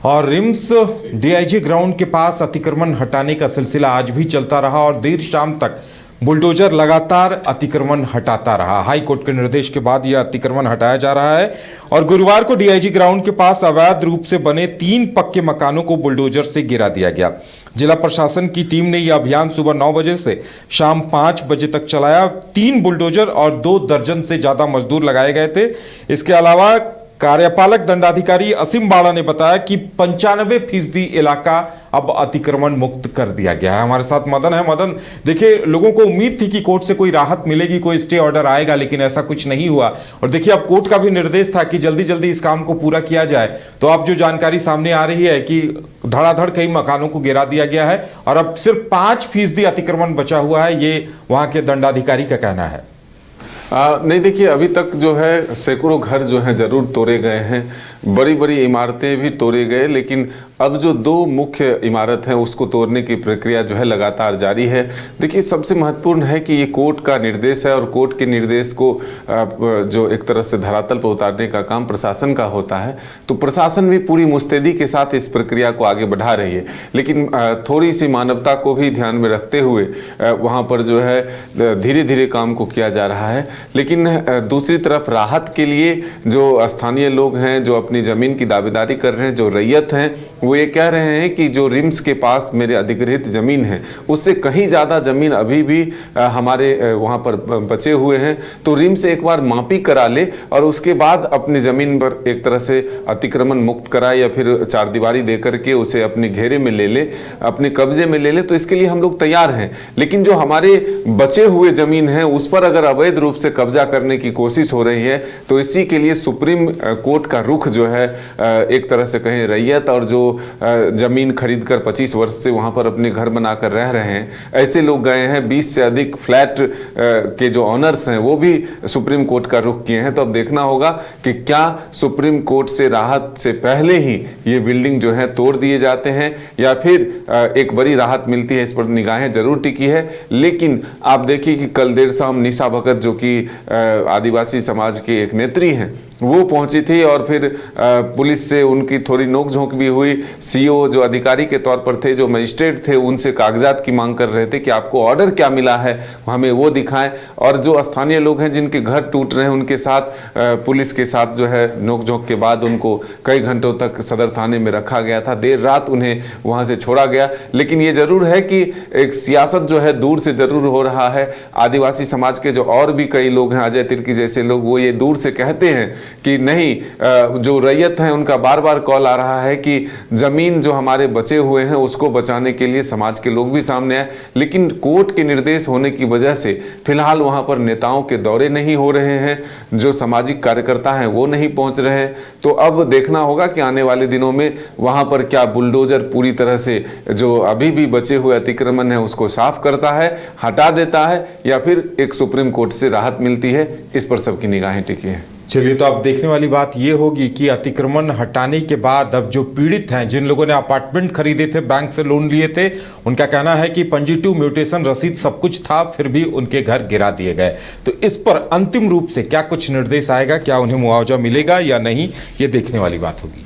और RIMS DIG ground के पास अतिक्रमण हटाने का सिलसिला आज भी चलता रहा और देर शाम तक बुलडोजर लगातार अतिक्रमण हटाता रहा। हाई कोर्ट के निर्देश के बाद यह अतिक्रमण हटाया जा रहा है और गुरुवार को डीआईजी ग्राउंड के पास अवैध रूप से बने 3 पक्के मकानों को बुलडोजर से गिरा दिया गया। जिला प्रशासन की टीम ने यह अभियान सुबह 9 बजे से शाम 5 बजे तक चलाया। 3 बुलडोजर और 2 दर्जन से ज्यादा मजदूर लगाए गए थे। इसके अलावा कार्यपालक दंडाधिकारी असीम बाड़ा ने बताया कि 95% इलाका अब अतिक्रमण मुक्त कर दिया गया है। हमारे साथ मदन है। मदन, देखिए, लोगों को उम्मीद थी कि कोर्ट से कोई राहत मिलेगी, कोई स्टे ऑर्डर आएगा, लेकिन ऐसा कुछ नहीं हुआ। और देखिए, अब कोर्ट का भी निर्देश था कि जल्दी जल्दी इस काम को पूरा किया जाए। तो अब जो जानकारी सामने आ रही है कि धड़ाधड़ कई मकानों को गिरा दिया गया है और अब सिर्फ 5% अतिक्रमण बचा हुआ है, ये वहां के दंडाधिकारी का कहना है। नहीं, देखिए, अभी तक जो है सैकड़ों घर जो हैं ज़रूर तोड़े गए हैं, बड़ी बड़ी इमारतें भी तोड़े गए, लेकिन अब जो 2 मुख्य इमारत हैं उसको तोड़ने की प्रक्रिया जो है लगातार जारी है। देखिए, सबसे महत्वपूर्ण है कि ये कोर्ट का निर्देश है और कोर्ट के निर्देश को जो एक तरह से धरातल पर उतारने का काम प्रशासन का होता है, तो प्रशासन भी पूरी मुस्तैदी के साथ इस प्रक्रिया को आगे बढ़ा रही है। लेकिन थोड़ी सी मानवता को भी ध्यान में रखते हुए वहाँ पर जो है धीरे धीरे काम को किया जा रहा है। लेकिन दूसरी तरफ राहत के लिए जो स्थानीय लोग हैं, जो अपनी ज़मीन की दावेदारी कर रहे हैं, जो रैयत हैं, वो ये कह रहे हैं कि जो रिम्स के पास मेरे अधिग्रहित ज़मीन है उससे कहीं ज़्यादा ज़मीन अभी भी हमारे वहाँ पर बचे हुए हैं, तो रिम्स एक बार मापी करा ले और उसके बाद अपनी ज़मीन पर एक तरह से अतिक्रमण मुक्त कराए या फिर चारदीवारी दे करके उसे अपने घेरे में ले ले, अपने कब्जे में ले ले, तो इसके लिए हम लोग तैयार हैं। लेकिन जो हमारे बचे हुए ज़मीन है उस पर अगर अवैध रूप से कब्जा करने की कोशिश हो रही है, तो इसी के लिए सुप्रीम कोर्ट का रुख जो है एक तरह से कहें रैयत और जो जमीन खरीदकर 25 वर्ष से वहां पर अपने घर बनाकर रह रहे हैं, ऐसे लोग गए हैं। 20 से अधिक फ्लैट के जो ऑनर्स हैं वो भी सुप्रीम कोर्ट का रुख किए हैं। तो अब देखना होगा कि क्या सुप्रीम कोर्ट से राहत से पहले ही ये बिल्डिंग जो है तोड़ दिए जाते हैं या फिर एक बड़ी राहत मिलती है। इस पर निगाहें जरूर टिकी है। लेकिन आप देखिए कि कल देर शाम निशा भगत, जो कि आदिवासी समाज के एक नेत्री हैं, वो पहुंची थी और फिर पुलिस से उनकी थोड़ी नोकझोंक भी हुई। सीओ जो अधिकारी के तौर पर थे, जो मजिस्ट्रेट थे, उनसे कागजात की मांग कर रहे थे कि आपको ऑर्डर क्या मिला है, हमें वो दिखाएं। और जो स्थानीय लोग हैं जिनके घर टूट रहे हैं, उनके साथ पुलिस के साथ जो है नोकझोंक के बाद उनको कई घंटों तक सदर थाने में रखा गया था। देर रात उन्हें वहाँ से छोड़ा गया। लेकिन ये जरूर है कि एक सियासत जो है दूर से जरूर हो रहा है। आदिवासी समाज के जो और भी कई लोग हैं, अजय तिर्की जैसे लोग, वो ये दूर से कहते हैं कि नहीं, जो रैयत हैं उनका बार बार कॉल आ रहा है कि जमीन जो हमारे बचे हुए हैं उसको बचाने के लिए समाज के लोग भी सामने आए। लेकिन कोर्ट के निर्देश होने की वजह से फिलहाल वहां पर नेताओं के दौरे नहीं हो रहे हैं, जो सामाजिक कार्यकर्ता हैं वो नहीं पहुंच रहे हैं। तो अब देखना होगा कि आने वाले दिनों में वहां पर क्या बुलडोजर पूरी तरह से जो अभी भी बचे हुए अतिक्रमण है उसको साफ करता है, हटा देता है, या फिर एक सुप्रीम कोर्ट से राहत मिलती है। इस पर सबकी निगाहें टिकी हैं। चलिए, तो अब देखने वाली बात ये होगी कि अतिक्रमण हटाने के बाद अब जो पीड़ित हैं, जिन लोगों ने अपार्टमेंट खरीदे थे, बैंक से लोन लिए थे, उनका कहना है कि 52 म्यूटेशन रसीद सब कुछ था, फिर भी उनके घर गिरा दिए गए। तो इस पर अंतिम रूप से क्या कुछ निर्देश आएगा, क्या उन्हें मुआवजा मिलेगा या नहीं, ये देखने वाली बात होगी।